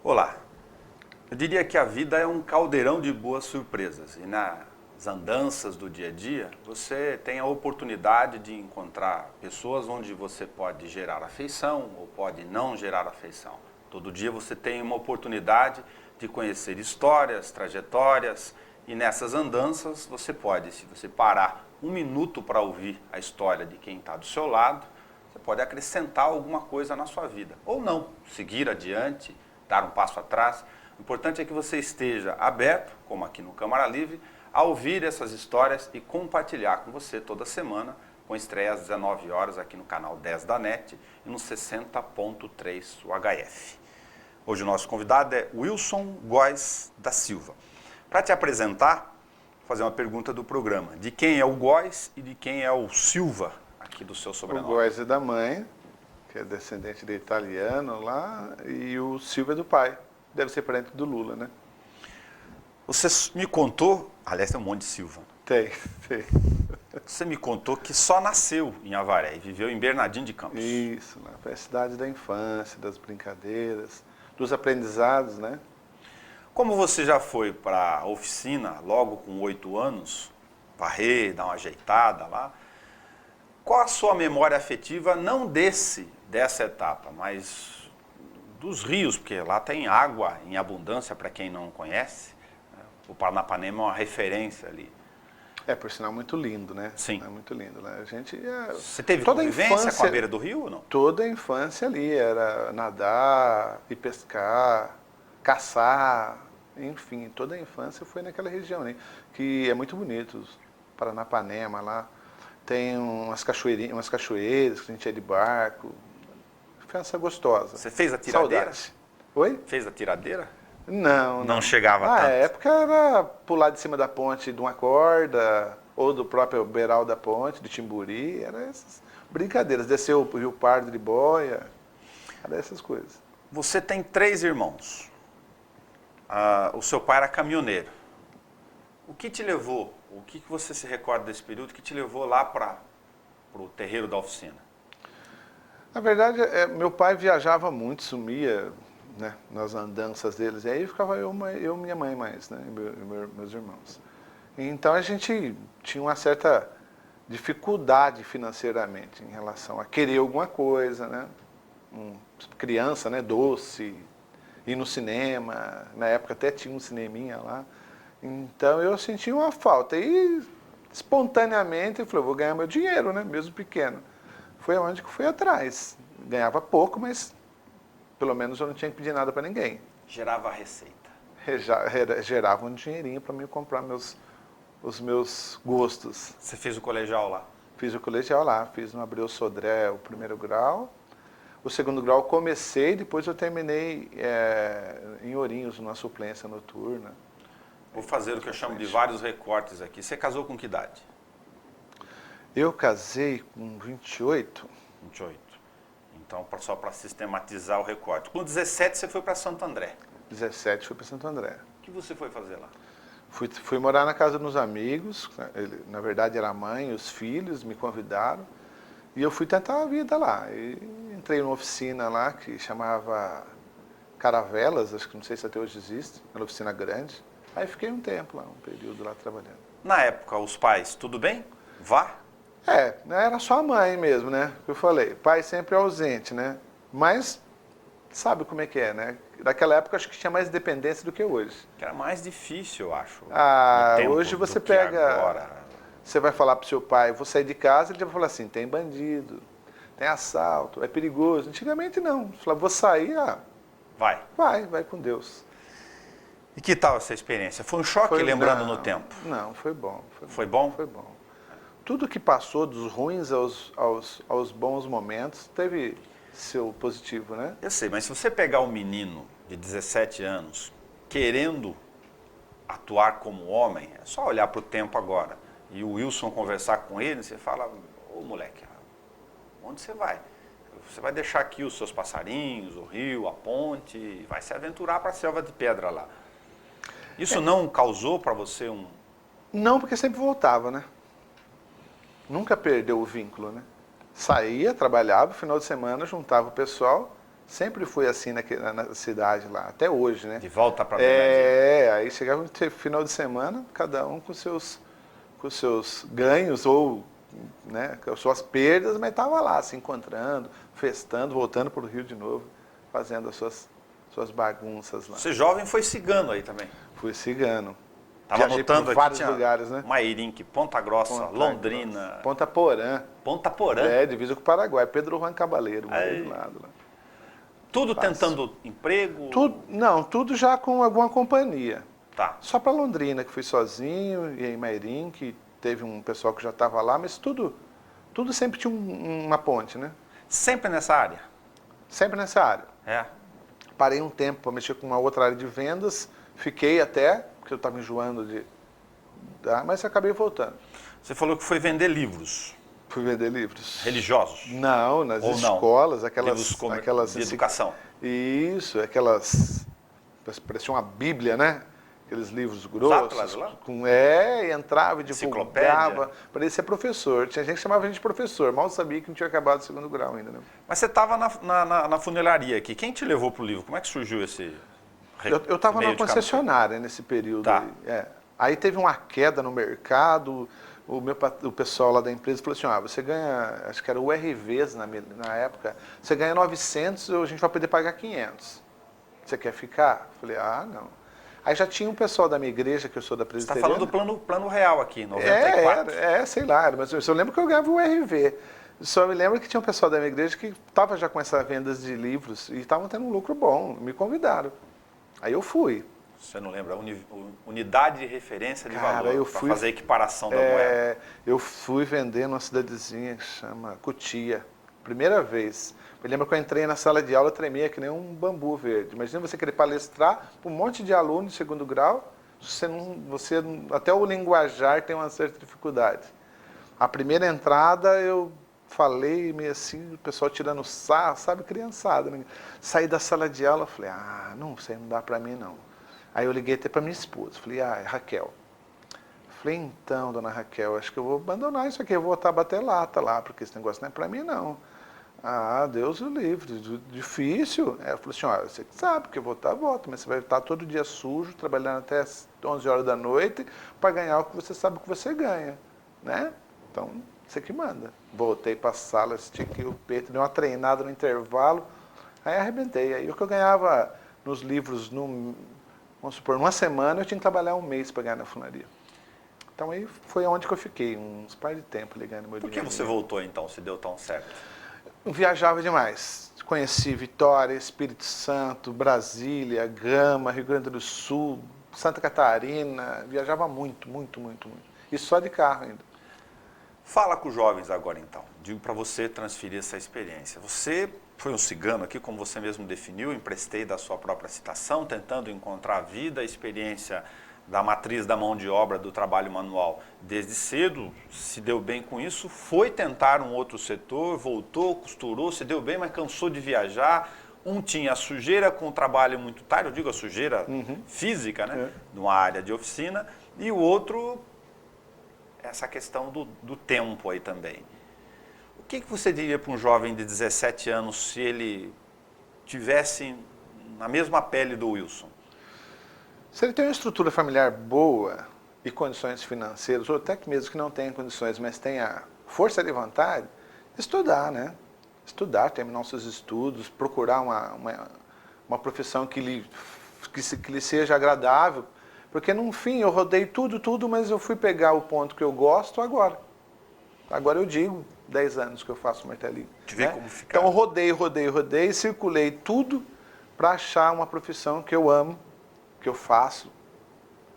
Olá, eu diria que a vida é um caldeirão de boas surpresas e nas andanças do dia a dia você tem a oportunidade de encontrar pessoas onde você pode gerar afeição ou pode não gerar afeição. Todo dia você tem uma oportunidade de conhecer histórias, trajetórias e nessas andanças você pode, se você parar um minuto para ouvir a história de quem está do seu lado, você pode acrescentar alguma coisa na sua vida ou não, seguir adiante, dar um passo atrás. O importante é que você esteja aberto, como aqui no Câmara Livre, a ouvir essas histórias e compartilhar com você toda semana, com estreia às 19 horas aqui no canal 10 da NET e no 60.3 UHF. Hoje o nosso convidado é Wilson Góes da Silva. Para te apresentar, vou fazer uma pergunta do programa. De quem é o Góes e de quem é o Silva, aqui do seu sobrenome? O Góes é da mãe, que é descendente de italiano lá, e o Silva é do pai. Deve ser parente do Lula, né? Você me contou, aliás, tem um monte de Silva. Tem. Você me contou que só nasceu em Avaré e viveu em Bernardino de Campos. Isso, lá foi a cidade da infância, das brincadeiras, dos aprendizados, né? Como você já foi para a oficina logo com 8 anos, varrer, dar uma ajeitada lá, qual a sua memória afetiva, não dessa etapa, mas dos rios, porque lá tem água em abundância para quem não conhece. O Paranapanema é uma referência ali. É, por sinal, muito lindo, né? Sim. É muito lindo, né? A gente Você teve toda a convivência infância, com a beira do rio ou não? Toda a infância ali era nadar, ir pescar, caçar, enfim, toda a infância foi naquela região, né? Que é muito bonito, Paranapanema lá. Tem umas cachoeiras que a gente ia de barco. Infância gostosa. Você fez a tiradeira? Saudade. Oi? Fez a tiradeira? Não. Chegava Na tanto? época era pular de cima da ponte de uma corda, ou do próprio beiral da ponte, de Timburi, eram essas brincadeiras. Descer o Rio Pardo de boia, eram essas coisas. Você tem 3 irmãos. O seu pai era caminhoneiro. O que te levou, o que você se recorda desse período que te levou lá para o terreiro da oficina? Na verdade, meu pai viajava muito, sumia, né, nas andanças deles, e aí ficava eu e minha mãe mais, né, meus irmãos. Então a gente tinha uma certa dificuldade financeiramente em relação a querer alguma coisa, né, criança, né, doce, ir no cinema, na época até tinha um cineminha lá. Então eu senti uma falta e espontaneamente eu falei, vou ganhar meu dinheiro, né, mesmo pequeno. Foi onde que fui atrás. Ganhava pouco, mas pelo menos eu não tinha que pedir nada para ninguém. Gerava a receita. Gerava um dinheirinho para mim comprar os meus gostos. Você fez o colegial lá? Fiz o colegial lá, fiz no Abreu Sodré o primeiro grau. O segundo grau eu comecei, depois eu terminei em Ourinhos, numa suplência noturna. Vou fazer o que eu chamo de vários recortes aqui. Você casou com que idade? Eu casei com 28. 28. Então, só para sistematizar o recorte. Com 17 você foi para Santo André. 17 fui para Santo André. O que você foi fazer lá? Fui morar na casa dos amigos, na verdade era a mãe, os filhos me convidaram, e eu fui tentar a vida lá. E entrei numa oficina lá que chamava Caravelas, acho que não sei se até hoje existe, era uma oficina grande. Aí fiquei um tempo lá, um período lá trabalhando. Na época, os pais, tudo bem? Vá? Era só a mãe mesmo, né? Que eu falei, pai sempre ausente, né? Mas sabe como é que é, né? Naquela época acho que tinha mais dependência do que hoje. Que era mais difícil, eu acho. Hoje você pega, agora. Você vai falar pro seu pai, vou sair de casa, ele vai falar assim, tem bandido, tem assalto, é perigoso. Antigamente não, você falava, vou sair, vai com Deus. E que tal essa experiência? Foi um choque lembrando no tempo? Não, foi bom. Foi bom? Foi bom. Tudo que passou, dos ruins aos bons momentos, teve seu positivo, né? Eu sei, mas se você pegar um menino de 17 anos querendo atuar como homem, é só olhar para o tempo agora. E o Wilson conversar com ele, você fala, ô moleque, onde você vai? Você vai deixar aqui os seus passarinhos, o rio, a ponte, e vai se aventurar para a selva de pedra lá. Isso não causou para você um... Não, porque sempre voltava, né? Nunca perdeu o vínculo, né? Saía, trabalhava, final de semana, juntava o pessoal Sempre fui assim na cidade lá, até hoje, né? De volta para Bernardino. Aí chegava no final de semana, cada um com seus ganhos ou, né, com suas perdas, mas estava lá se encontrando, festando, voltando para o Rio de novo, fazendo as suas bagunças lá. Você jovem foi cigano aí também. Fui cigano. Estava Viajei anotando por aqui, vários tinha lugares, né? Mairinque, Ponta Grossa, Ponta Londrina, Grossa, Ponta Porã. Ponta Porã. Divisa com o Paraguai. Pedro Juan Cabaleiro, morei do lado lá. Tudo Fácil. tentando emprego? Tudo já com alguma companhia. Tá. Só para Londrina, que fui sozinho, e em Mairim, que teve um pessoal que já estava lá, mas tudo sempre tinha uma ponte, né? Sempre nessa área? Sempre nessa área. É. Parei um tempo para mexer com uma outra área de vendas, fiquei até, porque eu estava enjoando mas acabei voltando. Você falou que foi vender livros Fui vender livros. religiosos? Não, nas Ou não? escolas, Livros de educação? Isso, parecia uma bíblia, né? Aqueles livros Os atlas grossos. lá? Entrava e divulgava. Enciclopédia? Parecia professor. Tinha gente que chamava a gente de professor. Mal sabia que não tinha acabado o segundo grau ainda, né? Mas você estava na funilaria aqui. Quem te levou para o livro? Como é que surgiu esse Eu estava meio na de concessionária nesse período. Tá. Aí. Aí teve uma queda no mercado. O pessoal lá da empresa falou assim, você ganha, acho que era o RVs na época, você ganha 900, a gente vai poder pagar 500. Você quer ficar? Eu falei, não. Aí já tinha um pessoal da minha igreja, que eu sou da Você está presbiteriana. falando do plano real aqui, 94. Sei lá, mas eu lembro que eu ganhava o RV. Só me lembro que tinha um pessoal da minha igreja que estava já com essas vendas de livros e estavam tendo um lucro bom, me convidaram. Aí eu fui. Você não lembra? Unidade de referência de valor, para fazer a equiparação da moeda. Eu fui vender numa cidadezinha que chama Cotia. Primeira vez. Me lembro que eu entrei na sala de aula, tremia que nem um bambu verde. Imagina você querer palestrar para um monte de alunos de segundo grau, até o linguajar tem uma certa dificuldade. A primeira entrada eu falei meio assim, o pessoal tirando sarro, sabe, criançada. Né? Saí da sala de aula, falei, não sei, não dá para mim não. Aí eu liguei até para minha esposa, falei, é Raquel. Falei, então, dona Raquel, acho que eu vou abandonar isso aqui, eu vou voltar a bater lata lá, porque esse negócio não é para mim não. Deus o livre, difícil. Ela falou assim, você que sabe que eu vou volto, mas você vai estar todo dia sujo, trabalhando até as 11 horas da noite, para ganhar o que você sabe que você ganha, né? Então, você que manda. Voltei para a sala, estiquei o peito, dei uma treinada no intervalo, aí arrebentei. Aí o que eu ganhava nos livros, vamos supor, numa semana eu tinha que trabalhar um mês para ganhar na funaria. Então aí foi onde que eu fiquei, uns par de tempo ligando meu dinheiro. Por que você voltou então, se deu tão certo? Eu viajava demais. Conheci Vitória, Espírito Santo, Brasília, Gama, Rio Grande do Sul, Santa Catarina. Viajava muito, muito, muito, muito. E só de carro ainda. Fala com os jovens agora então. Digo para você transferir essa experiência. Você foi um cigano aqui, como você mesmo definiu, emprestei da sua própria citação, tentando encontrar a vida, a experiência da matriz da mão de obra do trabalho manual desde cedo, se deu bem com isso, foi tentar um outro setor, voltou, costurou, se deu bem, mas cansou de viajar. Um tinha a sujeira com o trabalho muito tarde, eu digo a sujeira física, né, numa área de oficina, e o outro, essa questão do tempo aí também. O que você diria para um jovem de 17 anos se ele tivesse na mesma pele do Wilson? Se ele tem uma estrutura familiar boa e condições financeiras, ou até que mesmo que não tenha condições, mas tenha força de vontade, estudar, né? Estudar, terminar os seus estudos, procurar uma profissão que lhe seja agradável. Porque, no fim, eu rodei tudo, mas eu fui pegar o ponto que eu gosto agora. Agora eu digo, 10 anos que eu faço martelinho. Ver como ficar. Então, eu rodei, circulei tudo para achar uma profissão que eu amo, que eu faço,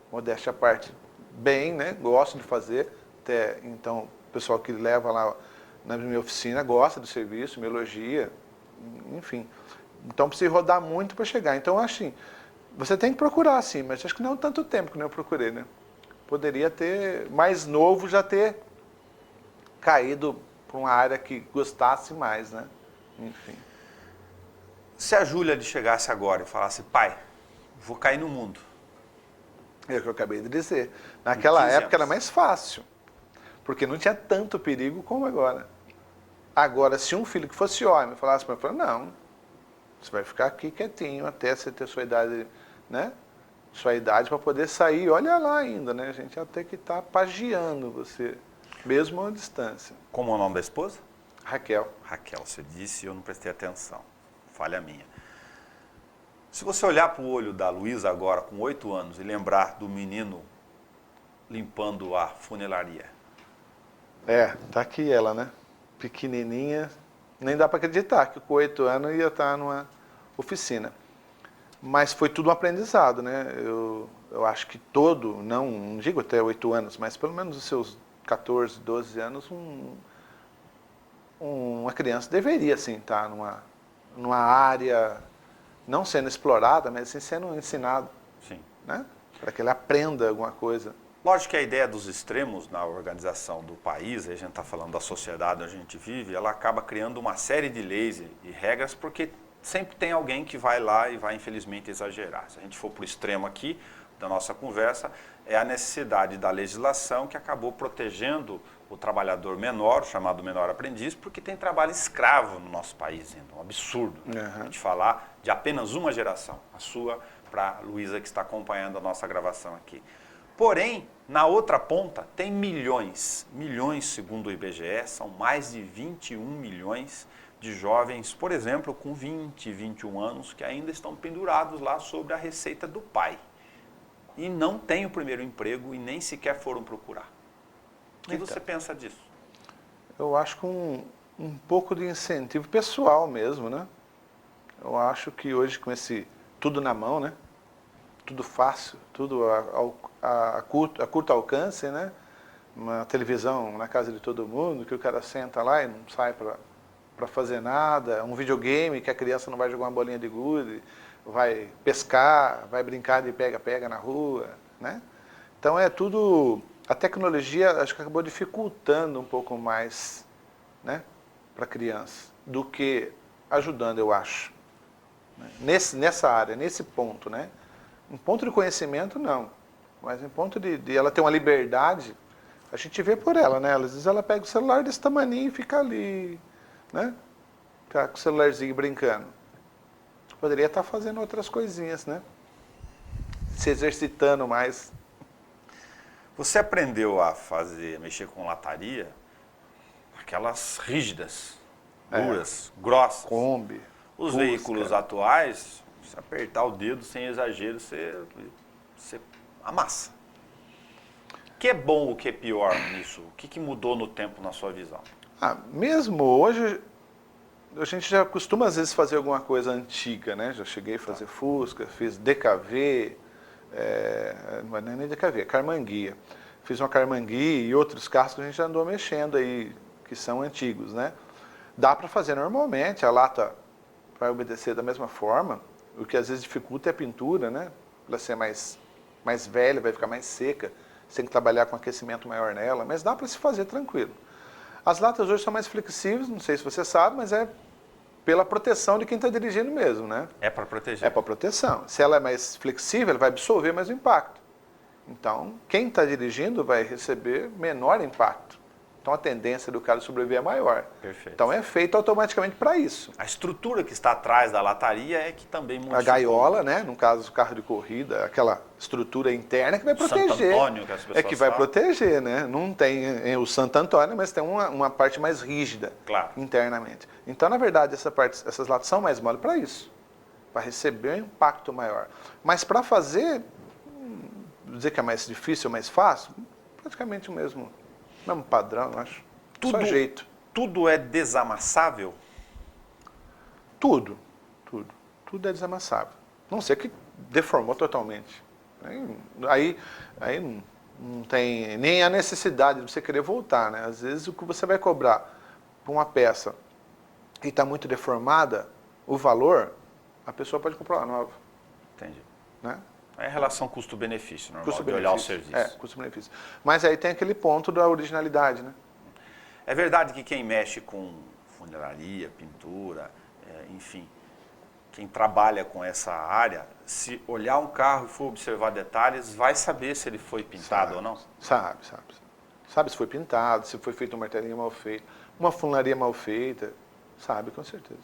modéstia à parte, bem, né? Gosto de fazer. Até, então, o pessoal que leva lá na minha oficina gosta do serviço, me elogia, enfim. Então, precisa rodar muito para chegar. Então, assim, você tem que procurar, sim, mas acho que não tanto tempo que eu procurei, né? Poderia ter, mais novo, já ter caído para uma área que gostasse mais, né? Enfim. Se a Júlia chegasse agora e falasse, pai, vou cair no mundo. É o que eu acabei de dizer. Naquela época era mais fácil, porque não tinha tanto perigo como agora. Agora, se um filho que fosse homem falasse para mim, não, Você vai ficar aqui quietinho até você ter sua idade, né? Sua idade para poder sair. Olha lá ainda, né? A gente até que está pagiando você, mesmo à distância. Como é o nome da esposa? Raquel. Raquel, você disse e eu não prestei atenção. Falha minha. Se você olhar para o olho da Luísa agora, com 8 anos, e lembrar do menino limpando a funelaria. Tá aqui ela, né? Pequenininha. Nem dá para acreditar que com 8 anos ia estar numa oficina. Mas foi tudo um aprendizado, né? Eu acho que não digo até 8 anos, mas pelo menos os seus 14, 12 anos, uma criança deveria, sim, estar numa área não sendo explorada, mas sim sendo ensinado. Sim. Né? Para que ele aprenda alguma coisa. Lógico que a ideia dos extremos na organização do país, a gente está falando da sociedade onde a gente vive, ela acaba criando uma série de leis e regras, porque sempre tem alguém que vai lá e vai, infelizmente, exagerar. Se a gente for para o extremo aqui da nossa conversa, é a necessidade da legislação que acabou protegendo o trabalhador menor, chamado menor aprendiz, porque tem trabalho escravo no nosso país ainda, um absurdo. A gente falar de apenas uma geração, a sua para a Luísa que está acompanhando a nossa gravação aqui. Porém, na outra ponta, tem milhões, segundo o IBGE, são mais de 21 milhões de jovens, por exemplo, com 20, 21 anos, que ainda estão pendurados lá sobre a receita do pai. E não têm o primeiro emprego e nem sequer foram procurar. O que você pensa disso? Eu acho que um pouco de incentivo pessoal mesmo, né? Eu acho que hoje com esse tudo na mão, né? Tudo fácil, tudo a curto alcance, né? Uma televisão na casa de todo mundo, que o cara senta lá e não sai para fazer nada, um videogame que a criança não vai jogar uma bolinha de gude, vai pescar, vai brincar de pega-pega na rua, né? Então é tudo, a tecnologia acho que acabou dificultando um pouco mais, né, para a criança, do que ajudando, eu acho. Nessa área, nesse ponto, né? Em ponto de conhecimento, não. Mas em ponto de ela ter uma liberdade, a gente vê por ela, né? Às vezes ela pega o celular desse tamaninho e fica ali, né? Fica com o celularzinho brincando. Poderia estar fazendo outras coisinhas, né? Se exercitando mais. Você aprendeu a mexer com lataria, aquelas rígidas, duras, grossas. Kombi. Os veículos atuais, se apertar o dedo sem exagero, você amassa. O que é bom, o que é pior nisso? O que mudou no tempo na sua visão? Mesmo hoje, a gente já costuma às vezes fazer alguma coisa antiga, né? Já cheguei a fazer Fusca, fiz DKV, não é nem DKV, é Carmanguia. Fiz uma Carmanguia e outros carros que a gente já andou mexendo aí, que são antigos, né? Dá para fazer normalmente, a lata vai obedecer da mesma forma. O que às vezes dificulta é a pintura, né? Ela ser mais velha, vai ficar mais seca. Você tem que trabalhar com aquecimento maior nela, mas dá para se fazer tranquilo. As latas hoje são mais flexíveis, não sei se você sabe, mas é pela proteção de quem está dirigindo mesmo, né? É para proteger. É para proteção. Se ela é mais flexível, ela vai absorver mais o impacto. Então, quem está dirigindo vai receber menor impacto. Então, a tendência do cara sobreviver é maior. Perfeito. Então, é feito automaticamente para isso. A estrutura que está atrás da lataria é que também modificou. A gaiola, né? No caso do carro de corrida, aquela estrutura interna que vai proteger. Santo Antônio, que as pessoas que vai falam. proteger, né? Não tem o Santo Antônio, mas tem uma parte mais rígida, claro, internamente. Então, na verdade, essas latas são mais mole para isso. Para receber um impacto maior. Mas para fazer, dizer que é mais difícil ou mais fácil, praticamente o mesmo padrão, eu acho. Só jeito. Tudo é desamassável? Tudo é desamassável. Não ser que deformou totalmente. Aí não tem nem a necessidade de você querer voltar, né? Às vezes o que você vai cobrar por uma peça que está muito deformada, o valor, a pessoa pode comprar uma nova. Entendi. Né? É relação custo-benefício, normal, Custo-benefício. de olhar o serviço. Custo-benefício. Mas aí tem aquele ponto da originalidade, né? É verdade que quem mexe com funelaria, pintura, enfim, quem trabalha com essa área, se olhar um carro e for observar detalhes, vai saber se ele foi pintado ou não? Sabe. Sabe se foi pintado, se foi feito um martelinho mal feito, uma funilaria mal feita, sabe com certeza.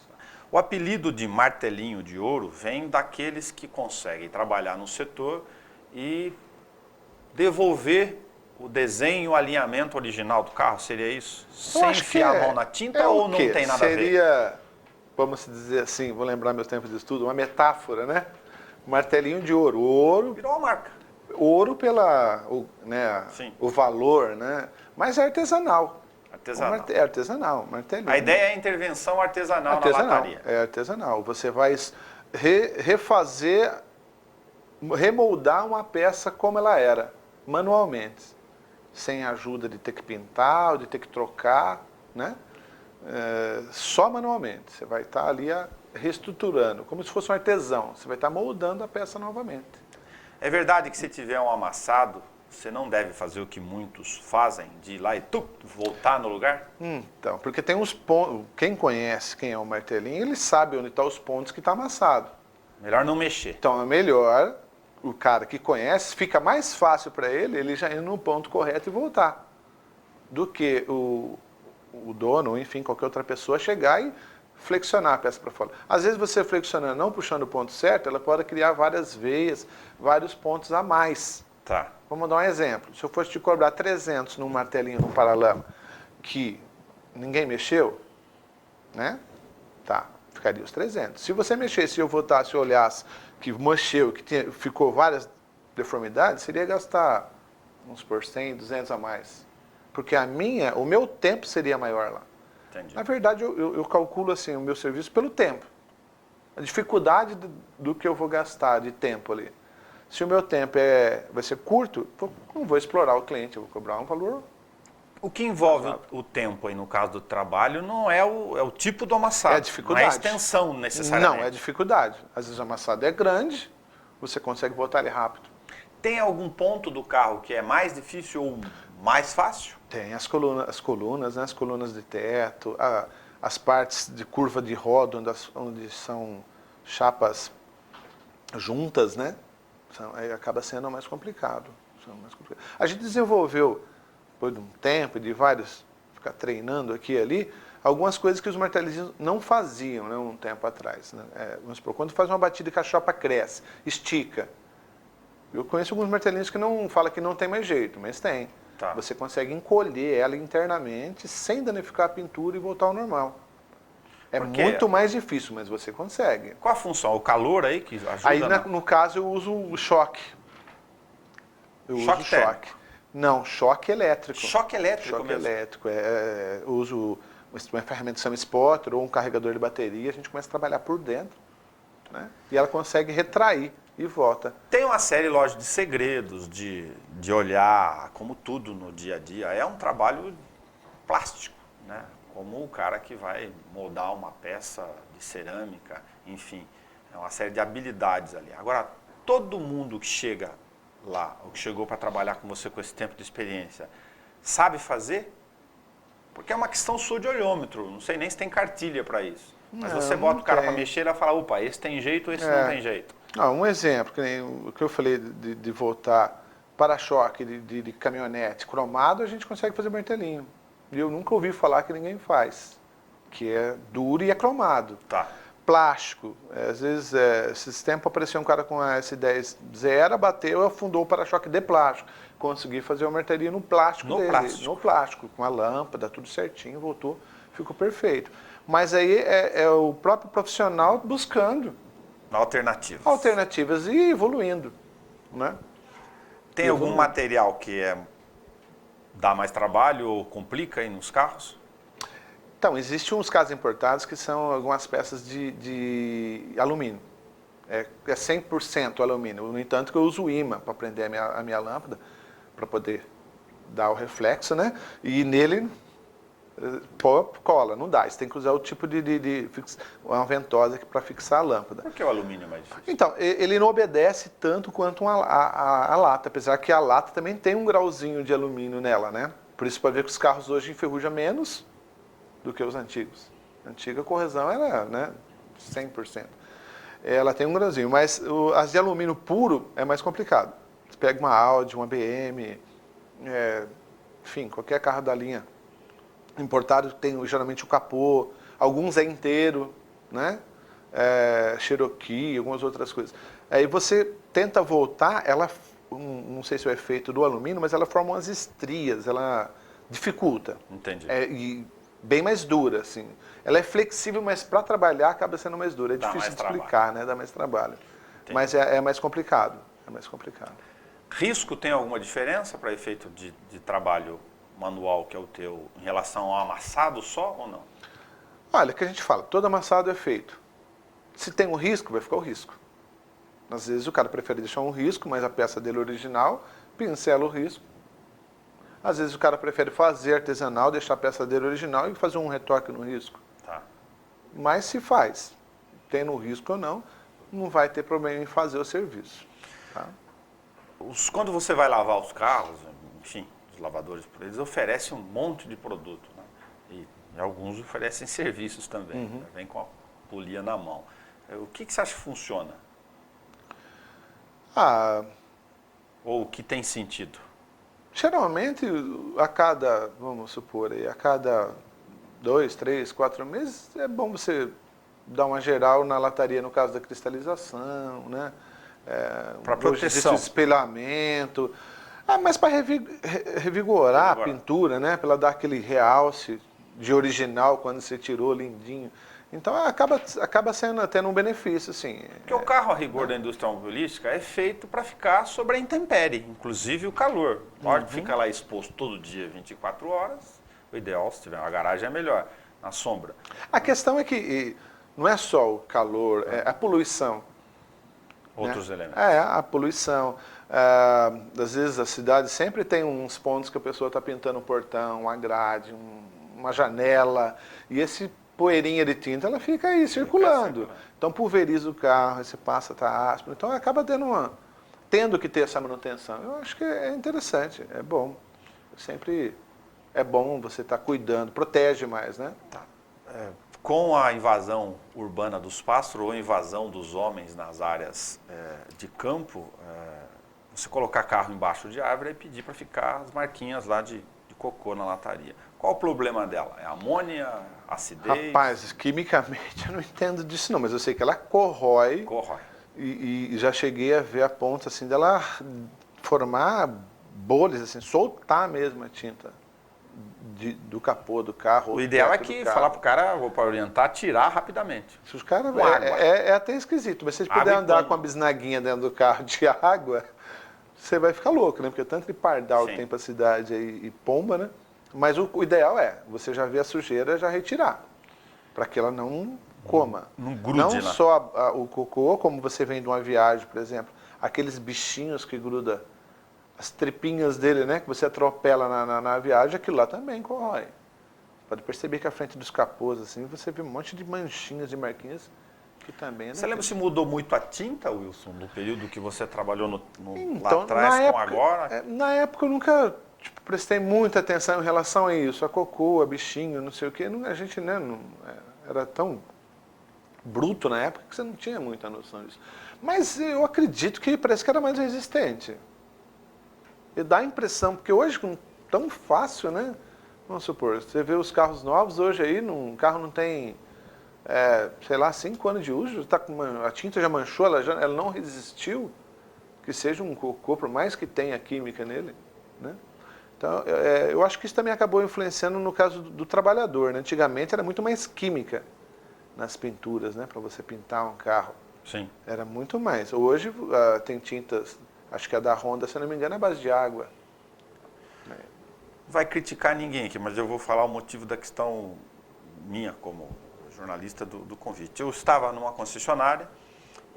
O apelido de martelinho de ouro vem daqueles que conseguem trabalhar no setor e devolver o desenho, o alinhamento original do carro, seria isso? Sem enfiar a mão na tinta ou não tem nada a ver? Seria, vamos dizer assim, vou lembrar meus tempos de estudo, uma metáfora, né? Martelinho de ouro. Ouro, Virou uma marca. ouro pela, né, Sim. o valor, né? Mas é artesanal. Artesanal. É artesanal, martelinho. A ideia é a intervenção artesanal na lataria. É artesanal. Você vai refazer, remoldar uma peça como ela era, manualmente. Sem a ajuda de ter que pintar, ou de ter que trocar, né? Só manualmente. Você vai estar ali reestruturando, como se fosse um artesão. Você vai estar moldando a peça novamente. É verdade que se tiver um amassado, você não deve fazer o que muitos fazem, de ir lá e voltar no lugar? Então, porque tem uns pontos. Quem conhece quem é o martelinho, ele sabe onde estão os pontos que está amassado. Melhor não mexer. Então é melhor o cara que conhece, fica mais fácil para ele já ir no ponto correto e voltar, do que o dono, enfim, qualquer outra pessoa chegar e flexionar a peça para fora. Às vezes você flexionando, não puxando o ponto certo, ela pode criar várias veias, vários pontos a mais. Tá. Vamos dar um exemplo. Se eu fosse te cobrar 300 num martelinho, num paralama, que ninguém mexeu, né? Tá, ficaria os 300. Se você mexesse e eu voltasse e olhasse que mexeu, que ficou várias deformidades, seria gastar uns por 100, 200 a mais. Porque o meu tempo seria maior lá. Entendi. Na verdade, eu calculo assim o meu serviço pelo tempo. A dificuldade do que eu vou gastar de tempo ali. Se o meu tempo vai ser curto, não vou explorar o cliente, eu vou cobrar um valor. O que envolve o tempo aí no caso do trabalho não é o tipo do amassado. É a dificuldade. Não é a extensão necessariamente. Não, é a dificuldade. Às vezes o amassado é grande, você consegue botar ele rápido. Tem algum ponto do carro que é mais difícil ou mais fácil? Tem as colunas, né, as colunas de teto, as partes de curva de roda, onde são chapas juntas, né? Aí acaba sendo mais complicado. A gente desenvolveu, depois de um tempo, de ficar treinando aqui e ali, algumas coisas que os martelistas não faziam, né, um tempo atrás. Né? Vamos supor, quando faz uma batida que a chapa cresce, estica. Eu conheço alguns martelinhos que não falam que não tem mais jeito, mas tem. Tá. Você consegue encolher ela internamente sem danificar a pintura e voltar ao normal. É muito mais difícil, mas você consegue. Qual a função? O calor aí que ajuda? Aí, no caso, eu uso o choque. Choque térmico? Não, choque elétrico. Choque elétrico Choque mesmo? elétrico. Eu uso uma ferramenta que chama spotter ou um carregador de bateria. A gente começa a trabalhar por dentro, né? E ela consegue retrair e volta. Tem uma série, lógico, de segredos, de olhar, como tudo no dia a dia. É um trabalho plástico, né? Como o cara que vai moldar uma peça de cerâmica, enfim. É uma série de habilidades ali. Agora, todo mundo que chega lá, ou que chegou para trabalhar com você com esse tempo de experiência, sabe fazer? Porque é uma questão sua de olhômetro. Não sei nem se tem cartilha para isso. Mas você bota o cara para mexer e ele fala, opa, esse tem jeito, esse não tem jeito. Um exemplo, que nem o que eu falei de voltar para-choque de caminhonete cromado, a gente consegue fazer martelinho. E eu nunca ouvi falar que ninguém faz, que é duro e é cromado. Tá. Plástico, às vezes, esses tempos apareceu um cara com a S10 zero, bateu e afundou o para-choque de plástico. Consegui fazer uma martelinho no plástico dele. No plástico, com a lâmpada, tudo certinho, voltou, ficou perfeito. Mas aí é o próprio profissional buscando alternativas e evoluindo, né? Tem algum material que dá mais trabalho ou complica aí nos carros? Então, existem uns carros importados que são algumas peças de alumínio. É 100% alumínio. No entanto, que eu uso imã para prender a minha lâmpada, para poder dar o reflexo, né? E nele, cola, não dá. Você tem que usar o tipo uma ventosa para fixar a lâmpada. Por que o alumínio é mais difícil? Então, ele não obedece tanto quanto a lata, apesar que a lata também tem um grauzinho de alumínio nela, né? Por isso pode ver que os carros hoje enferrujam menos do que os antigos. A antiga corrosão era, né, 100%. Ela tem um grauzinho, mas as de alumínio puro é mais complicado. Você pega uma Audi, uma BM, enfim, qualquer carro da linha importado tem geralmente o capô, alguns é inteiro, né? Cherokee, algumas outras coisas. Aí você tenta voltar, ela, não sei se é o efeito do alumínio, mas ela forma umas estrias, ela dificulta. Entendi. E bem mais dura, assim. Ela é flexível, mas para trabalhar acaba sendo mais dura. É Dá difícil mais de explicar, né? Dá mais trabalho. Entendi. Mas é mais complicado. É mais complicado. Risco tem alguma diferença para efeito de trabalho manual que é o teu em relação ao amassado só ou não? Olha, o que a gente fala, todo amassado é feito. Se tem um risco, vai ficar o risco. Às vezes o cara prefere deixar um risco, mas a peça dele original, pincela o risco. Às vezes o cara prefere fazer artesanal, deixar a peça dele original e fazer um retoque no risco. Tá. Mas se faz, tendo o risco ou não, não vai ter problema em fazer o serviço. Tá? Quando você vai lavar os carros, enfim, os lavadores, eles oferecem um monte de produto, né? E alguns oferecem serviços também, né? Vem com a polia na mão. O que você acha que funciona? Ah, Ou o que tem sentido? geralmente, a cada, vamos supor, aí, a cada 2, 3, 4 meses, é bom você dar uma geral na lataria no caso da cristalização, né? Para proteção. Espelhamento. Mas para revigorar a pintura, né? Para ela dar aquele realce de original quando você tirou, lindinho. Então acaba sendo tendo um benefício, assim. Porque o carro a rigor da indústria automobilística é feito para ficar sobre a intempérie, inclusive o calor. Lógico que fica lá exposto todo dia, 24 horas. O ideal, se tiver uma garagem, é melhor, na sombra. A questão é que não é só o calor, é a poluição. Outros né? elementos. A poluição. Às vezes a cidade sempre tem uns pontos que a pessoa está pintando um portão, uma grade, uma janela, e esse poeirinha de tinta ela fica aí circulando. Então pulveriza o carro, aí você passa, está áspero. Então acaba tendo que ter essa manutenção. Eu acho que é interessante, é bom. Sempre é bom você estar cuidando, protege mais, né? Com a invasão urbana dos pássaros ou a invasão dos homens nas áreas de campo, você colocar carro embaixo de árvore e pedir para ficar as marquinhas lá de cocô na lataria. Qual o problema dela? É amônia, acidez? Rapaz, quimicamente eu não entendo disso não, mas eu sei que ela corrói. Corrói. E já cheguei a ver a ponta assim dela formar bolhas, assim, soltar mesmo a tinta do capô do carro. O ideal é que falar para o cara, ou para orientar, tirar rapidamente. Se os caras água. É até esquisito, mas se você puder andar com a bisnaguinha dentro do carro de água, você vai ficar louco, né? Porque tanto de pardal que tem pra cidade aí, e pomba, né? Mas o ideal é você já ver a sujeira, já retirar, para que ela não coma. Não grude não lá. só o cocô, como você vem de uma viagem, por exemplo, aqueles bichinhos que grudam as tripinhas dele, né? Que você atropela na viagem, aquilo lá também corrói. Pode perceber que à frente dos capôs, assim, você vê um monte de manchinhas e marquinhas que também... Você lembra se mudou muito a tinta, Wilson, no período que você trabalhou Então, lá atrás com época, agora? Na época eu nunca prestei muita atenção em relação a isso. A cocô, a bichinho, não sei o quê. A gente, né, era tão bruto na época que você não tinha muita noção disso. Mas eu acredito que parece que era mais resistente. E dá a impressão, porque hoje, com tão fácil, né? Vamos supor, você vê os carros novos hoje aí, um carro não tem, sei lá, 5 anos de uso, a tinta já manchou, ela não resistiu que seja um cocô, por mais que tenha química nele, né? Então, eu acho que isso também acabou influenciando no caso do trabalhador, né? Antigamente era muito mais química nas pinturas, né? Para você pintar um carro. Sim. Era muito mais. Hoje tem tintas, acho que a da Honda, se não me engano, é base de água. Vai criticar ninguém aqui, mas eu vou falar o motivo da questão minha como jornalista do convite. Eu estava numa concessionária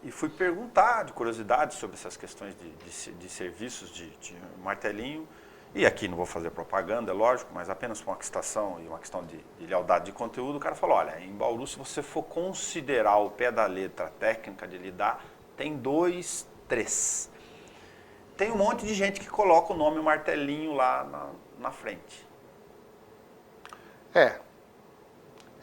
e fui perguntar de curiosidade sobre essas questões de serviços de martelinho. E aqui não vou fazer propaganda, é lógico, mas apenas com uma questão e uma questão de lealdade de conteúdo. O cara falou, olha, em Bauru, se você for considerar o pé da letra técnica de lidar, tem 2, 3. Tem um monte de gente que coloca o nome martelinho lá na frente.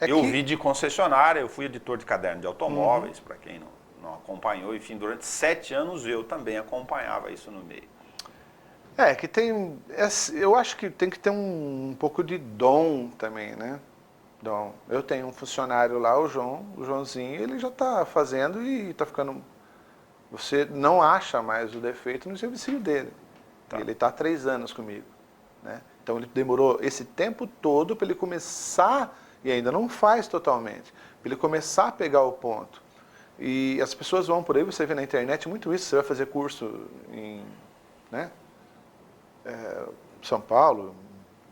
Eu vi de concessionária, eu fui editor de caderno de automóveis, para quem não acompanhou, enfim, durante 7 anos eu também acompanhava isso no meio. Eu acho que tem que ter um pouco de dom também, né? Então, eu tenho um funcionário lá, o Joãozinho, ele já está fazendo e está ficando... Você não acha mais o defeito no serviço dele. Tá. Ele está há 3 anos comigo. Né? Então, ele demorou esse tempo todo para ele começar, e ainda não faz totalmente, para ele começar a pegar o ponto. E as pessoas vão por aí, você vê na internet muito isso, você vai fazer curso em, né, São Paulo,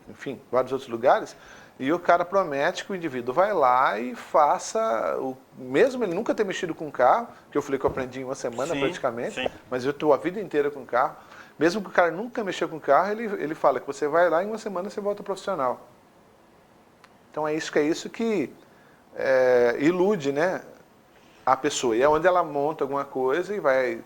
enfim, vários outros lugares, e o cara promete que o indivíduo vai lá e faça, mesmo ele nunca ter mexido com carro, que eu falei que eu aprendi em uma semana praticamente, sim. mas eu estou a vida inteira com carro, mesmo que o cara nunca mexeu com carro, ele fala que você vai lá e em uma semana você volta profissional. Então é isso que ilude, né, a pessoa. E é onde ela monta alguma coisa e vai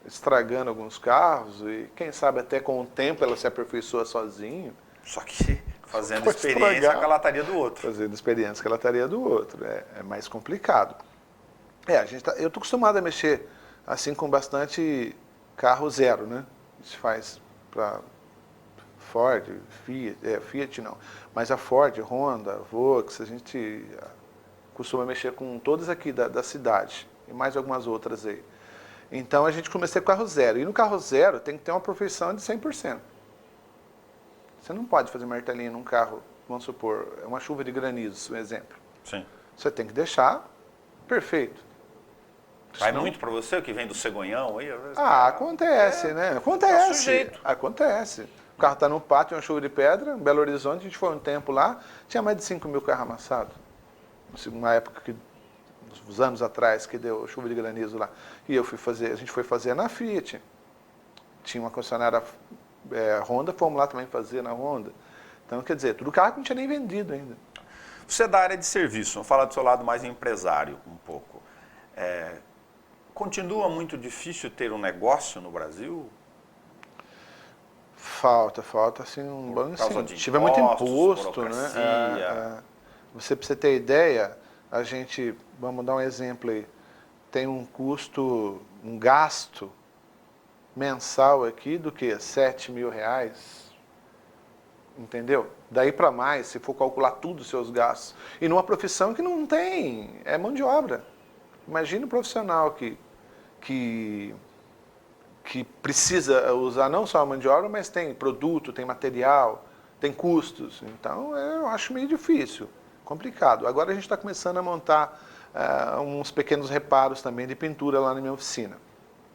estragando alguns carros, e quem sabe até com o tempo ela se aperfeiçoa sozinho. Só que fazendo Pode experiência estragar. com a lataria do outro. Fazendo experiência que ela estaria do outro. É mais complicado. Eu estou acostumado a mexer assim com bastante carro zero, né? A gente faz para Ford, Fiat não, mas a Ford, Honda, Volks, a gente costuma mexer com todas aqui da cidade e mais algumas outras aí. Então a gente começou com carro zero. E no carro zero tem que ter uma perfeição de 100%. Você não pode fazer martelinho num carro, vamos supor, é uma chuva de granizo, um exemplo. Sim. Você tem que deixar perfeito. Vai Senão... muito para você, o que vem do cegonhão aí? Acontece, né? Tá Acontece. sujeito. Acontece. O carro está no pátio, uma chuva de pedra, em Belo Horizonte, a gente foi um tempo lá, tinha mais de 5 mil carros amassados. Uma época uns anos atrás, que deu chuva de granizo lá. E a gente foi fazer na Fiat. Tinha uma concessionária Honda, fomos lá também fazer na Honda. Então, quer dizer, tudo carro que não tinha nem vendido ainda. Você é da área de serviço, vamos falar do seu lado mais empresário um pouco. Continua muito difícil ter um negócio no Brasil? Falta assim um bom incentivo. Tiver muito imposto, burocracia. né? Pra você ter ideia, a gente, vamos dar um exemplo aí, tem um custo, um gasto mensal aqui do que? 7 mil reais. Entendeu? Daí para mais, se for calcular tudo os seus gastos. E numa profissão que não tem, é mão de obra. Imagina um profissional que precisa usar não só a mão de obra, mas tem produto, tem material, tem custos. Então, eu acho meio difícil, complicado. Agora a gente está começando a montar uns pequenos reparos também de pintura lá na minha oficina,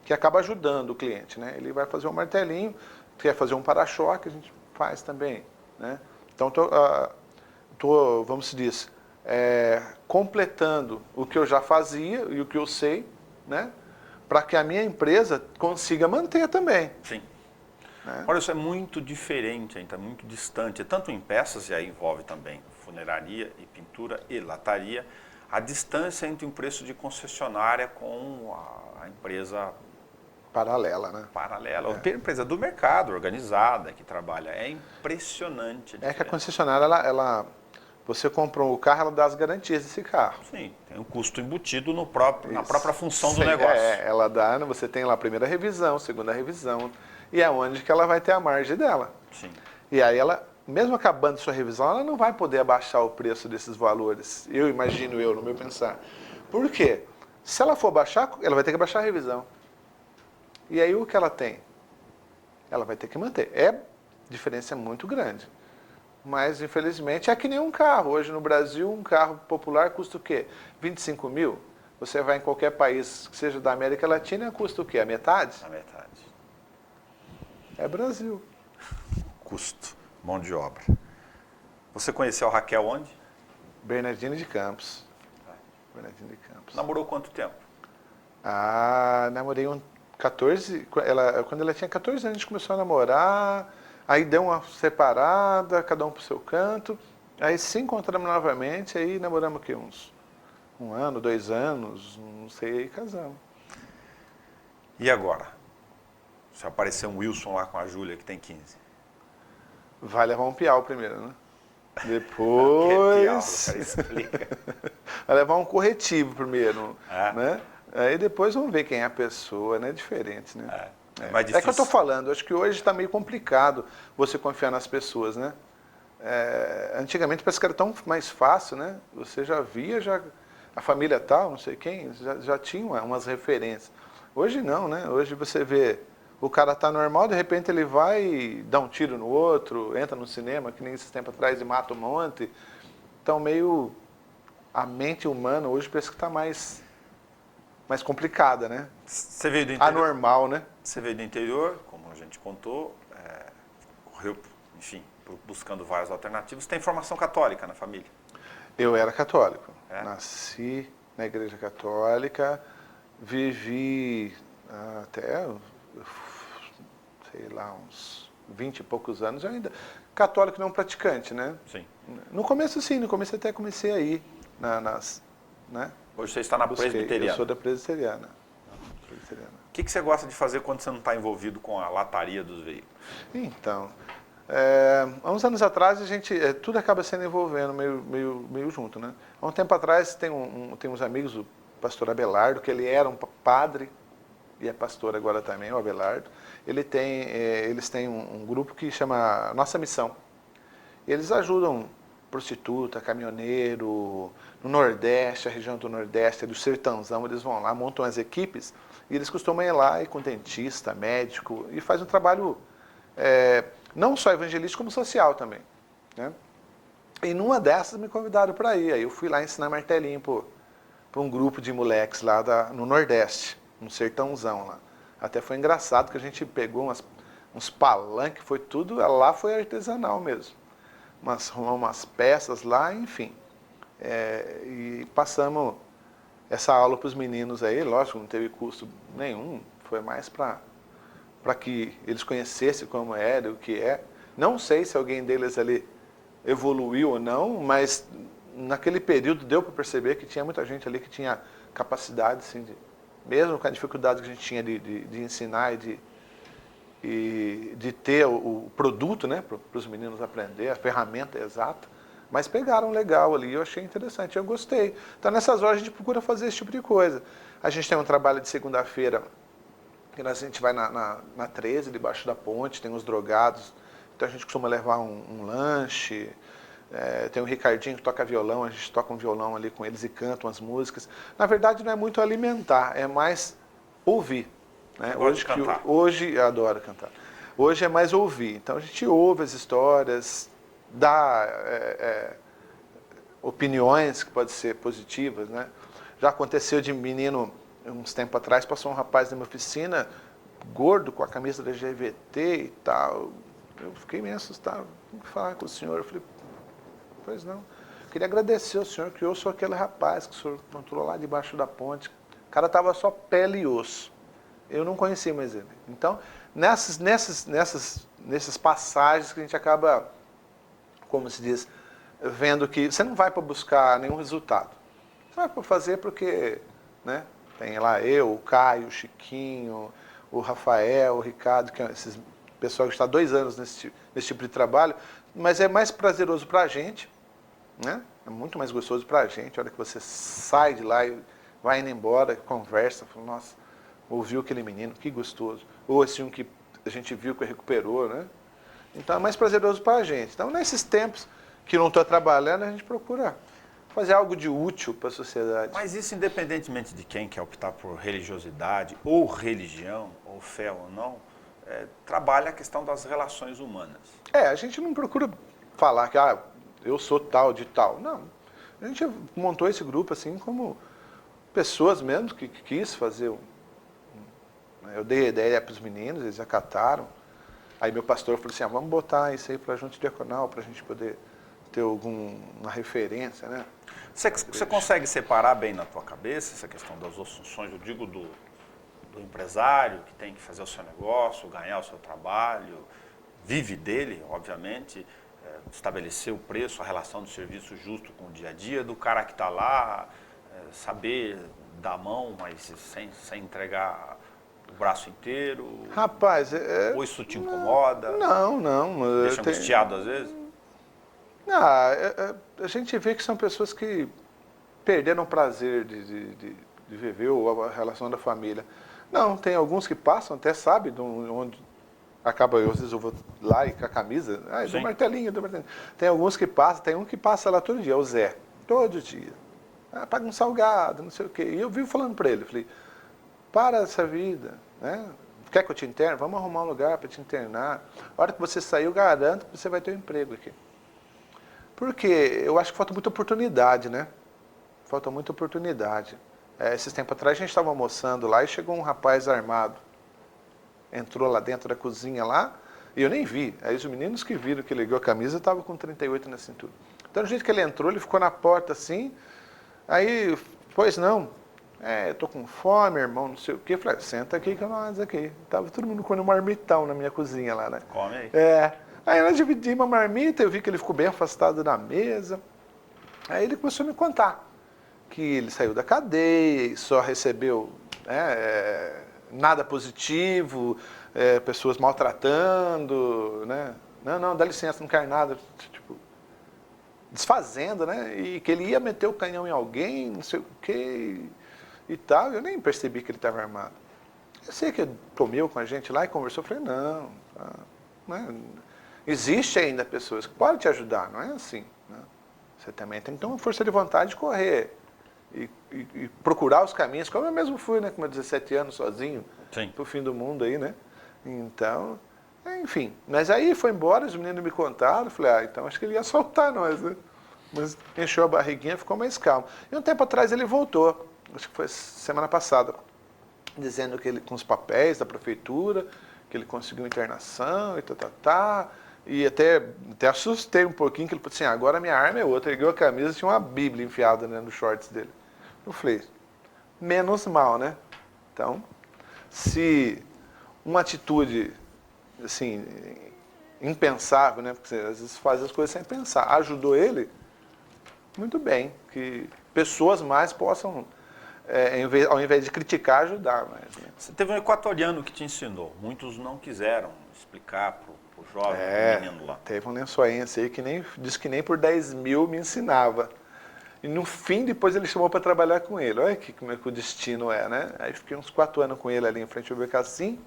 que acaba ajudando o cliente, né? Ele vai fazer um martelinho, quer fazer um para-choque, a gente faz também, né? Então, vamos dizer, completando o que eu já fazia e o que eu sei, né? Para que a minha empresa consiga manter também. Sim. Né? Olha, isso é muito diferente ainda, muito distante. Tanto em peças, e aí envolve também funeraria e pintura e lataria, a distância entre o preço de concessionária com a empresa paralela, né? Paralela. A empresa do mercado, organizada, que trabalha. É impressionante. É que a concessionária, você comprou o carro, ela dá as garantias desse carro. Sim, tem um custo embutido na própria função do negócio. Ela dá, você tem lá a primeira revisão, segunda revisão, e é onde que ela vai ter a margem dela. Sim. E aí ela, mesmo acabando sua revisão, ela não vai poder abaixar o preço desses valores. Eu imagino no meu pensar. Por quê? Se ela for baixar, ela vai ter que baixar a revisão. E aí o que ela tem? Ela vai ter que manter. Diferença muito grande. Mas, infelizmente, é que nem um carro. Hoje no Brasil, um carro popular custa o quê? 25 mil? Você vai em qualquer país, que seja da América Latina, custa o quê? A metade? A metade. É Brasil. Custo, mão de obra. Você conheceu a Raquel onde? Bernardino de Campos. Bernardino de Campos. Namorou quanto tempo? Namorei 14... Quando ela tinha 14 anos, a gente começou a namorar... Aí deu uma separada, cada um pro seu canto. Aí se encontramos novamente, aí namoramos o quê? Uns 1 ano, 2 anos, não sei, aí casamos. E agora? Se aparecer um Wilson lá com a Júlia, que tem 15. Vai levar um piau primeiro, né? Depois... Que piau, cara, explica. Vai levar um corretivo primeiro, né? Aí depois vamos ver quem é a pessoa, né? É diferente, né? É que eu estou falando, acho que hoje está meio complicado você confiar nas pessoas, né? Antigamente parece que era tão mais fácil, né? Você já via, a família tal, não sei quem, já tinha umas referências. Hoje não, né? Hoje você vê, o cara tá normal, de repente ele vai e dá um tiro no outro, entra no cinema, que nem esses tempos atrás, e mata um monte. Então meio, a mente humana hoje parece que está mais complicada, né? Você veio do interior? Anormal, né? Você veio do interior, como a gente contou, correu, enfim, buscando várias alternativas. Tem formação católica na família? Eu era católico. É? Nasci na igreja católica, vivi até, sei lá, uns 20 e poucos anos ainda. Católico não praticante, né? Sim. No começo sim, no começo até comecei a ir né? Hoje você está na presbiteriana. Eu sou da presbiteriana. O que você gosta de fazer quando você não está envolvido com a lataria dos veículos? Então, há uns anos atrás a gente, tudo acaba sendo envolvendo meio junto, né? Há um tempo atrás tem uns amigos, o pastor Abelardo, que ele era um padre e é pastor agora também, o Abelardo. Eles têm um grupo que chama Nossa Missão. Eles ajudam prostituta, caminhoneiro, no Nordeste, a região do Nordeste, do Sertãozão, eles vão lá, montam as equipes e eles costumam ir lá com dentista, médico e faz um trabalho não só evangelístico, como social também, né? E numa dessas me convidaram para ir, aí eu fui lá ensinar martelinho para um grupo de moleques lá no Nordeste, no Sertãozão lá. Até foi engraçado que a gente pegou uns palanques, foi tudo, lá foi artesanal mesmo. Umas peças lá, enfim. E passamos essa aula para os meninos aí, lógico, não teve custo nenhum, foi mais para que eles conhecessem como era, o que é. Não sei se alguém deles ali evoluiu ou não, mas naquele período deu para perceber que tinha muita gente ali que tinha capacidade, assim, mesmo com a dificuldade que a gente tinha de ensinar e de ter o produto, né, para os meninos aprender, a ferramenta exata, mas pegaram legal ali, eu achei interessante, eu gostei. Então nessas horas a gente procura fazer esse tipo de coisa. A gente tem um trabalho de segunda-feira, que a gente vai na 13, debaixo da ponte, tem os drogados, então a gente costuma levar um lanche, tem o Ricardinho que toca violão, a gente toca um violão ali com eles e canta umas músicas. Na verdade não é muito alimentar, é mais ouvir. Né? Hoje eu adoro cantar. Hoje é mais ouvir. Então a gente ouve as histórias, dá opiniões que podem ser positivas, né? Já aconteceu de menino, uns tempos atrás, passou um rapaz na minha oficina, gordo, com a camisa da GVT e tal. Eu fiquei meio assustado. Vou falar com o senhor. Eu falei, pois não. Queria agradecer ao senhor que eu sou aquele rapaz que o senhor encontrou lá debaixo da ponte. O cara estava só pele e osso. Eu não conhecia mais ele. Então, nessas passagens que a gente acaba, como se diz, vendo que você não vai para buscar nenhum resultado. Você vai para fazer porque, né, tem lá eu, o Caio, o Chiquinho, o Rafael, o Ricardo, que é esses pessoal que está há 2 anos nesse tipo de trabalho, mas é mais prazeroso para a gente, né? É muito mais gostoso para a gente. A hora que você sai de lá e vai indo embora, conversa, fala, nossa, ouviu aquele menino, que gostoso. Ou assim, um que a gente viu que recuperou, né? Então é mais prazeroso para a gente. Então, nesses tempos que não estou trabalhando, a gente procura fazer algo de útil para a sociedade. Mas isso independentemente de quem quer optar por religiosidade, ou religião, ou fé ou não, trabalha a questão das relações humanas. A gente não procura falar que eu sou tal de tal. Não. A gente montou esse grupo assim como pessoas mesmo que quis fazer eu dei a ideia para os meninos, eles acataram. Aí meu pastor falou assim, vamos botar isso aí para a junta diaconal, para a gente poder ter alguma referência, né? Você consegue separar bem na tua cabeça essa questão das funções, eu digo do empresário que tem que fazer o seu negócio, ganhar o seu trabalho, vive dele, obviamente, estabelecer o preço, a relação do serviço justo com o dia a dia, do cara que está lá, saber dar a mão, mas sem entregar o braço inteiro? Rapaz, ou isso te incomoda? Não. Deixa angustiado às vezes? A gente vê que são pessoas que perderam o prazer de viver ou a relação da família. Não, tem alguns que passam, até sabe de onde Acaba, às vezes eu vou lá e com a camisa, do Sim. martelinho, do martelinho. Tem alguns que passam, tem um que passa lá todo dia, o Zé, todo dia. Paga um salgado, não sei o quê. E eu vivo falando para ele, falei, para essa vida, né? Quer que eu te interne? Vamos arrumar um lugar para te internar. A hora que você sair, eu garanto que você vai ter um emprego aqui. Porque eu acho que falta muita oportunidade, né? Falta muita oportunidade. Esses tempos atrás a gente estava almoçando lá e chegou um rapaz armado. Entrou lá dentro da cozinha lá e eu nem vi. Aí os meninos que viram que ele ligou a camisa estavam com 38 na cintura. Então, do jeito que ele entrou, ele ficou na porta assim. Aí, pois não, eu tô com fome, irmão, não sei o quê. Eu falei, senta aqui com nós aqui. Tava todo mundo comendo um marmitão na minha cozinha lá, né? Come aí. Aí nós dividimos a marmita, eu vi que ele ficou bem afastado da mesa. Aí ele começou a me contar que ele saiu da cadeia e só recebeu nada positivo, pessoas maltratando, né? Não, dá licença, não quero nada. Tipo, desfazendo, né? E que ele ia meter o canhão em alguém, não sei o quê e tal. Eu nem percebi que ele estava armado. Eu sei que ele comeu com a gente lá e conversou. Eu falei, não, né? Existe ainda pessoas que podem te ajudar, não é assim, né? Você também tem que ter uma força de vontade de correr e procurar os caminhos, como eu mesmo fui, né, com meus 17 anos, sozinho, pro fim do mundo aí, né? Então, enfim. Mas aí foi embora, os meninos me contaram, eu falei, então acho que ele ia soltar nós, né? Mas encheu a barriguinha, ficou mais calmo. E um tempo atrás ele voltou, acho que foi semana passada, dizendo que ele, com os papéis da prefeitura, que ele conseguiu internação e e até assustei um pouquinho, que ele falou assim, agora minha arma é outra. Ele ergueu a camisa, tinha uma bíblia enfiada, né, nos shorts dele. Eu falei, menos mal, né? Então, se uma atitude, assim, impensável, né? Porque você às vezes faz as coisas sem pensar, ajudou ele, muito bem. Que pessoas mais possam, ao invés de criticar, ajudar mais. Né? Você teve um equatoriano que te ensinou. Muitos não quiseram explicar pro jovem, pro menino lá. Teve um lençoense aí que disse que nem por 10 mil me ensinava. E no fim, depois ele chamou para trabalhar com ele. Olha como é que o destino é, né? Aí fiquei uns 4 anos com ele ali em frente ao BKCim,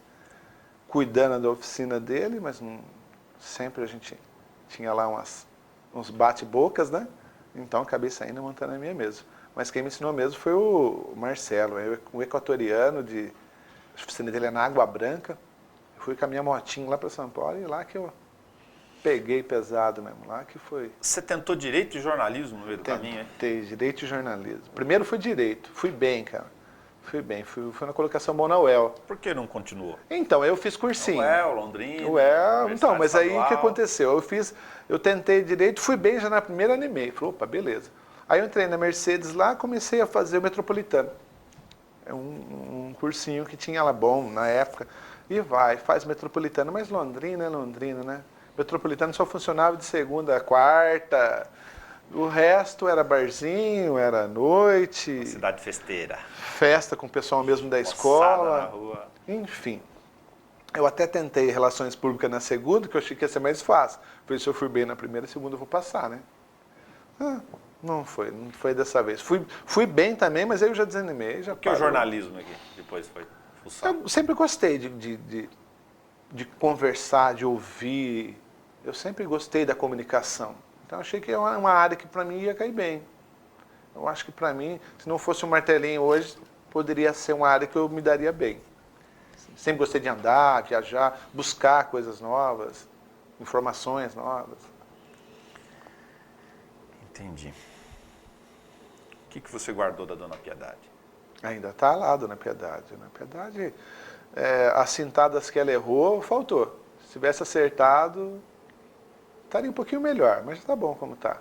cuidando da oficina dele, mas sempre a gente tinha lá uns bate-bocas, né? Então acabei saindo e montando a minha mesmo. Mas quem me ensinou mesmo foi o Marcelo, um equatoriano, a oficina dele é na Água Branca. Eu fui com a minha motinha lá para São Paulo e lá que eu peguei pesado mesmo, lá que foi. Você tentou direito e jornalismo no meio do caminho, hein? Tentei direito e jornalismo. Primeiro foi direito, fui bem, cara. Fui bem, fui na colocação bom na UEL. Por que não continuou? Então, eu fiz cursinho. UEL, Londrina. Então, mas aí o que aconteceu? Eu tentei direito, fui bem, já na primeira animei. Falei, opa, beleza. Aí eu entrei na Mercedes lá, comecei a fazer o Metropolitano. É um cursinho que tinha lá bom na época. E faz Metropolitano, mas Londrina é Londrina, né? Metropolitano só funcionava de segunda a quarta. O resto era barzinho, era noite. Uma cidade festeira. Festa com o pessoal mesmo da Moçada escola. na rua. Enfim. Eu até tentei relações públicas na segunda, que eu achei que ia ser mais fácil. Falei, se eu fui bem na primeira, segunda eu vou passar, né? Não foi dessa vez. Fui bem também, mas aí eu já desanimei. Por que o jornalismo aqui depois foi fuçado? Eu sempre gostei de conversar, de ouvir. Eu sempre gostei da comunicação. Então achei que é uma área que para mim ia cair bem. Eu acho que para mim, se não fosse um martelinho hoje, poderia ser uma área que eu me daria bem. Sempre gostei de andar, viajar, buscar coisas novas, informações novas. Entendi. O que você guardou da Dona Piedade? Ainda está lá, Dona Piedade. Dona Piedade, as cintadas que ela errou, faltou. Se tivesse acertado, estaria um pouquinho melhor, mas está bom como está.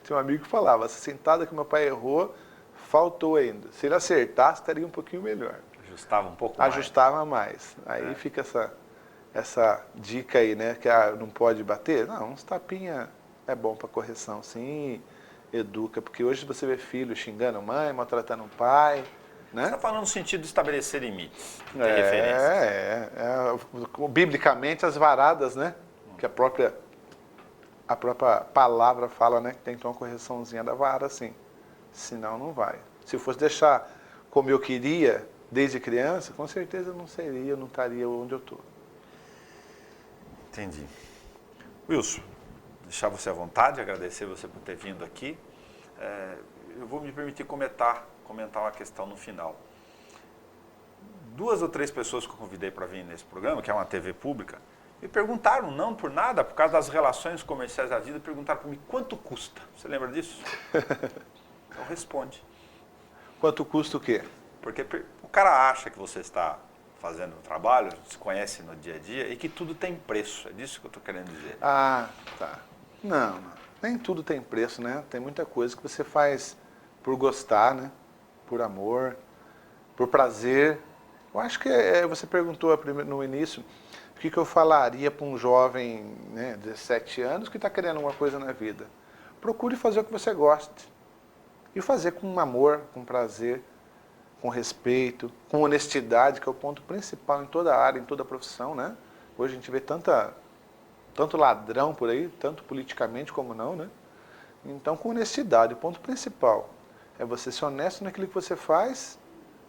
Tinha um amigo que falava, essa cintada que meu pai errou, faltou ainda. Se ele acertasse, estaria um pouquinho melhor. Ajustava um pouco mais. Ajustava mais. Aí fica essa dica aí, né? Que não pode bater. Não, uns tapinha é bom para correção, sim. Educa. Porque hoje você vê filho xingando a mãe, maltratando o pai. Né? Você está falando no sentido de estabelecer limites, de ter referências. Biblicamente, as varadas, né? Que a própria palavra fala, né? Que tem que ter uma correçãozinha da vara, sim. Senão, não vai. Se eu fosse deixar como eu queria, desde criança, com certeza não estaria onde eu estou. Entendi. Wilson, deixar você à vontade, agradecer você por ter vindo aqui. Eu vou me permitir comentar uma questão no final. 2 ou 3 pessoas que eu convidei para vir nesse programa, que é uma TV pública, me perguntaram, não por nada, por causa das relações comerciais da vida, perguntaram para mim, quanto custa? Você lembra disso? Então responde. Quanto custa o quê? Porque o cara acha que você está fazendo um trabalho, se conhece no dia a dia e que tudo tem preço. É disso que eu estou querendo dizer. Ah, tá. Não, nem tudo tem preço, né? Tem muita coisa que você faz por gostar, né? Por amor, por prazer. Eu acho que você perguntou no início o que eu falaria para um jovem, né, 17 anos que está querendo uma coisa na vida. Procure fazer o que você goste. E fazer com amor, com prazer, com respeito, com honestidade, que é o ponto principal em toda área, em toda profissão, né? Hoje a gente vê tanto ladrão por aí, tanto politicamente como não, né? Então, com honestidade, o ponto principal é você ser honesto naquilo que você faz,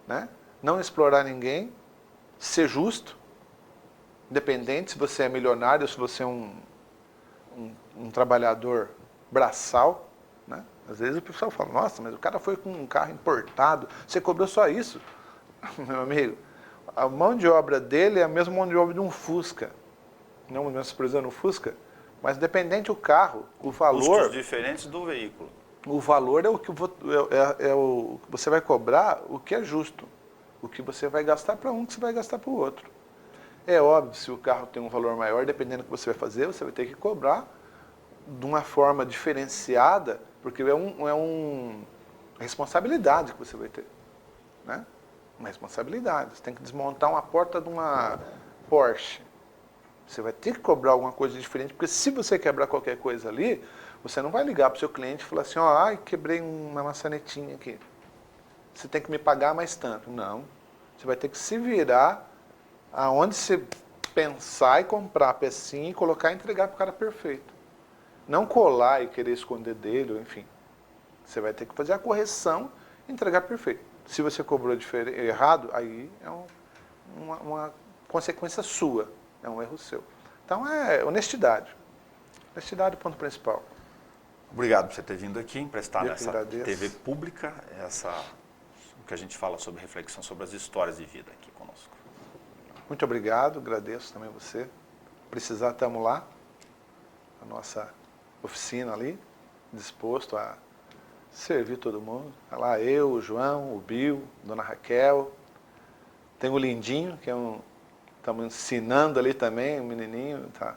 né? Não explorar ninguém, ser justo, independente se você é milionário ou se você é um trabalhador braçal, né? Às vezes o pessoal fala, nossa, mas o cara foi com um carro importado, você cobrou só isso. Meu amigo, a mão de obra dele é a mesma mão de obra de um Fusca. Não menosprezando o Fusca, mas dependente do carro, o valor... Custos diferentes do veículo. O valor é o que você vai cobrar, o que é justo. O que você vai gastar para um, que você vai gastar para o outro. É óbvio, se o carro tem um valor maior, dependendo do que você vai fazer, você vai ter que cobrar de uma forma diferenciada, porque é uma responsabilidade que você vai ter. Né? Uma responsabilidade. Você tem que desmontar uma porta de uma Porsche. Você vai ter que cobrar alguma coisa diferente, porque se você quebrar qualquer coisa ali, você não vai ligar para o seu cliente e falar assim, ó, ai, quebrei uma maçanetinha aqui. Você tem que me pagar mais tanto. Não. Você vai ter que se virar aonde você pensar e comprar a pecinha e colocar e entregar para o cara perfeito. Não colar e querer esconder dele, enfim. Você vai ter que fazer a correção e entregar perfeito. Se você cobrou errado, aí é uma consequência sua, é um erro seu. Então é honestidade. Honestidade é o ponto principal. Obrigado por você ter vindo aqui, emprestar nessa agradeço. TV pública, o que a gente fala sobre reflexão sobre as histórias de vida aqui conosco. Muito obrigado, agradeço também você. Precisar, estamos lá, a nossa oficina ali, disposto a servir todo mundo. Tá lá eu, o João, o Bill, Dona Raquel. Tem o Lindinho, que estamos ensinando ali também, o menininho está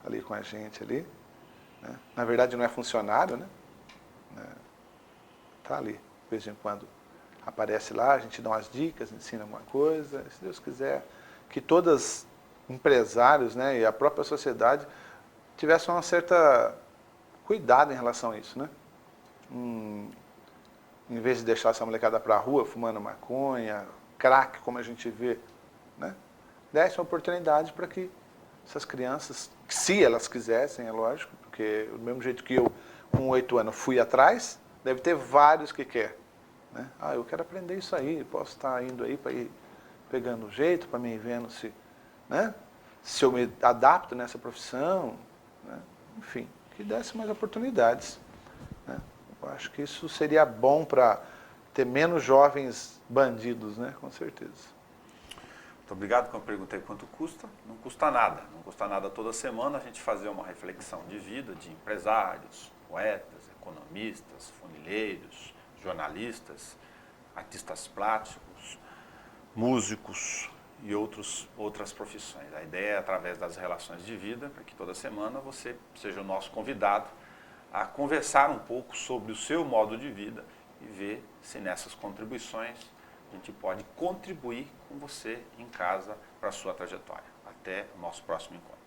ali com a gente ali. Né? Na verdade não é funcionário, né? Está ali, de vez em quando aparece lá, a gente dá umas dicas, ensina alguma coisa. Se Deus quiser, que todos empresários, né, e a própria sociedade tivessem uma certa cuidado em relação a isso, né? Em vez de deixar essa molecada para a rua fumando maconha, crack, como a gente vê, né? Desse uma oportunidade para que essas crianças, se elas quisessem, é lógico, porque do mesmo jeito que eu, com 8 anos, fui atrás, deve ter vários que querem. Né? Ah, eu quero aprender isso aí, posso estar indo aí para ir pegando o jeito, para mim ir vendo se eu me adapto nessa profissão, né? Enfim, que desse mais oportunidades. Né? Eu acho que isso seria bom para ter menos jovens bandidos, né? Com certeza. Muito obrigado. Quando eu perguntei quanto custa, não custa nada. Não custa nada toda semana a gente fazer uma reflexão de vida de empresários, poetas, economistas, funilheiros, jornalistas, artistas plásticos, músicos e outras profissões. A ideia é, através das relações de vida, para que toda semana você seja o nosso convidado a conversar um pouco sobre o seu modo de vida e ver se nessas contribuições a gente pode contribuir com você em casa para a sua trajetória. Até o nosso próximo encontro.